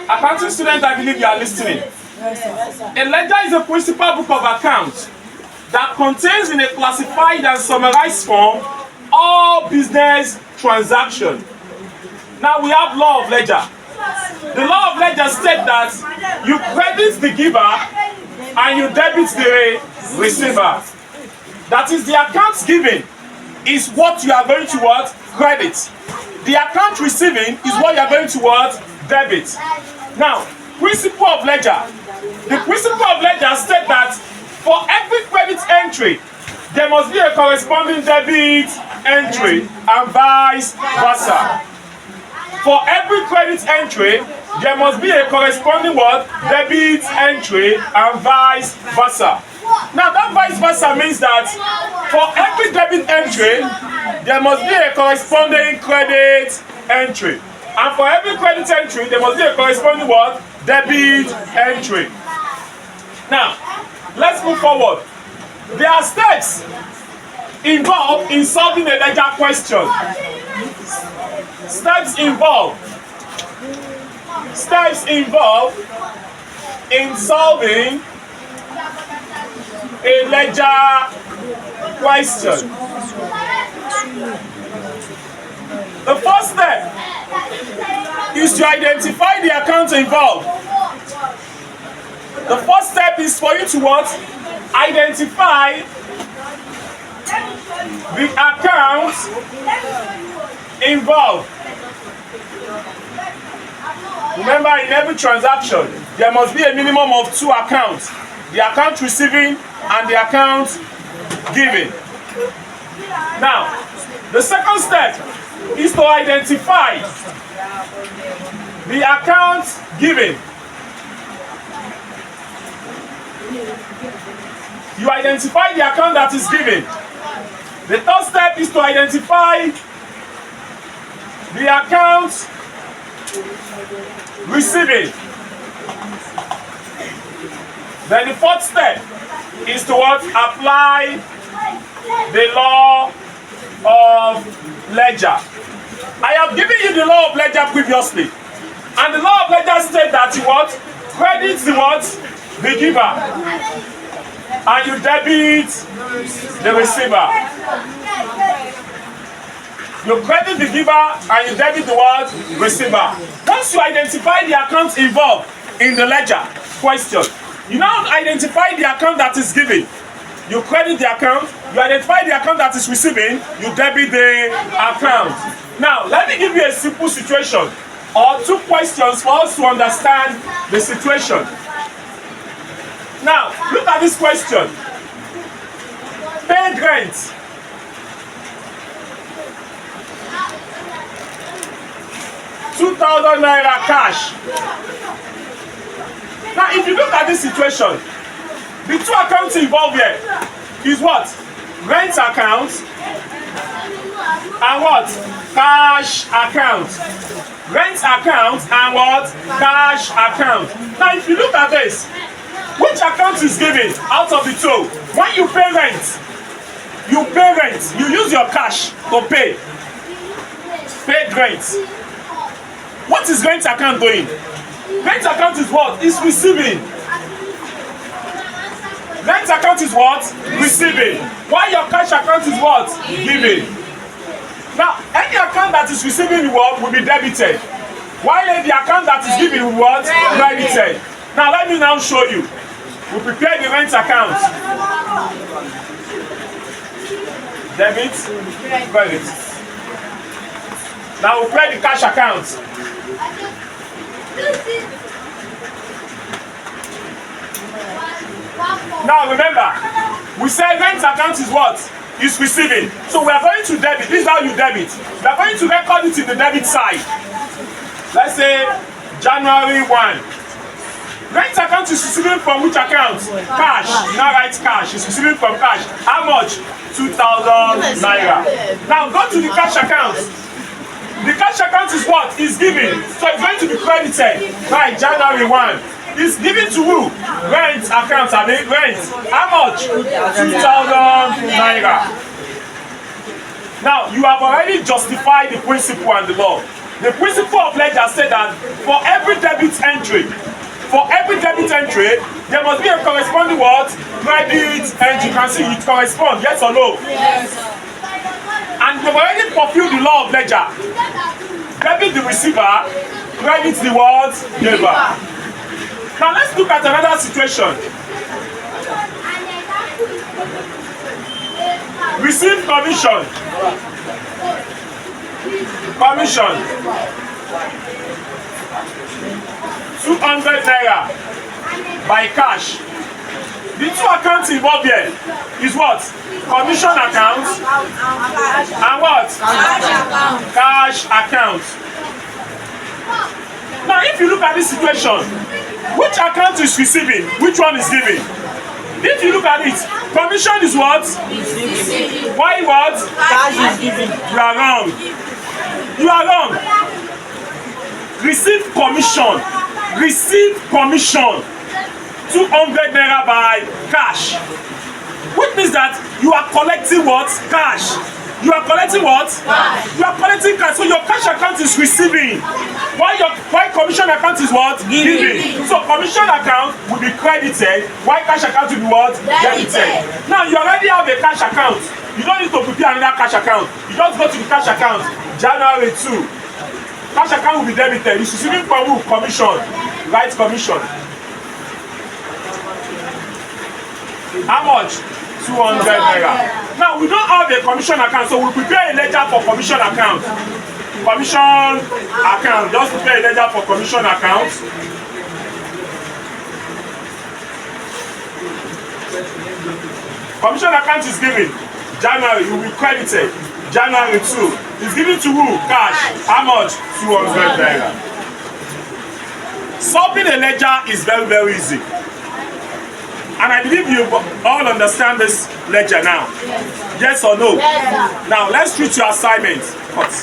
Accounting students, I believe you are listening. A ledger is a principal book of accounts that contains in a classified and summarized form all business transactions. Now we have law of ledger. The law of ledger states that you credit the giver and you debit the receiver. That is, the accounts given is what you are going to what? Credit. The account receiving is what you are going to what? Debit. Now, principle of ledger. The principle of ledger states that for every credit entry, there must be a corresponding debit entry and vice versa. For every credit entry, there must be a corresponding what? Debit entry and vice versa. Now that vice versa means that for every debit entry, there must be a corresponding credit entry. And for every credit entry, there must be a corresponding what? Debit entry. Now, let's move forward. There are steps involved in solving a ledger question. Steps involved in solving a ledger question. The first step is to identify the account involved. The first step is for you to what? Identify the account involved. Remember, in every transaction, there must be a minimum of 2 accounts. The account receiving and the account giving. Now, the second step is to identify the account giving. You identify the account that is given. The third step is to identify the account receiving. Then the fourth step is to what? Apply the law of ledger. I have given you the law of ledger previously. And the law of ledger states that you what? Credit the what? The giver. And you debit the receiver. You credit the giver and you debit the what? Receiver. Once you identify the account involved in the ledger question, you now identify the account that is given. You credit the account, you identify the account that is receiving, you debit the account. Now, let me give you a simple situation or 2 questions for us to understand the situation. Now, look at this question. Paid rent. ₦2,000 cash. Now, if you look at this situation, the 2 accounts involved here is what? Rent account and what? Cash account. Rent account and what? Cash account. Now, if you look at this, which account is given out of the 2? When you pay rent, you use your cash to pay. Paid rent. What is rent account doing? Rent account is what? Is receiving. Rent account is what? Receiving. While your cash account is what? Giving. Now, any account that is receiving what will be debited. While the account that is giving will what? Credited. Now, let me now show you. We prepare the rent account. Debit, credit. Now we prepare the cash account. Now remember, we said rent account is what? Is receiving. So we are going to debit. This is how you debit. We are going to record it in the debit side. Let's say January 1. Rent account is receiving from which account? Cash. Now write cash. It's receiving from cash. How much? 2,000 naira. Now go to the cash account. The cash account is what? Is giving. So it's going to be credited by January 1. It's given to who? Rent account. I mean rent. How much? 2,000 naira. Now you have already justified the principle and the law. The principle of ledger said that for every debit entry, entry. For every debit entry, there must be a corresponding what? Credit entry. You can see it corresponds, yes or no? Yes. And they've already fulfilled the law of ledger. Debit the receiver, credit the what? Giver. Now let's look at another situation. Receive commission. Commission. 200 naira by cash. The two accounts involved here is what? Commission account and what? Cash account. Now if you look at this situation, which account is receiving? Which one is giving? If you look at it, commission is what? Why what? Cash is giving. You are wrong. You are wrong. Receive commission. Receive commission. 200 naira by cash. Which means that you are collecting what? Cash. You are collecting what? Cash. You are collecting cash. So your cash account is receiving. Why commission account is what? Giving. So commission account will be credited. Why cash account will be what? Debited. Now you already have a cash account. You don't need to prepare another cash account. You just go to the cash account. January 2. Cash account will be debited. It's receiving from who? Commission. Right, commission. How much? 200 naira. Now we don't have a commission account, so we prepare a ledger for commission account. Commission account. Just prepare a ledger for commission account. Commission account is given. January, you will be credited. January 2. It's given to who? Cash. How much? 200 naira. Solving a ledger is very, very easy. And I believe you all understand this ledger now. Yes or no? Yes, sir. Now let's treat your assignment. Cut.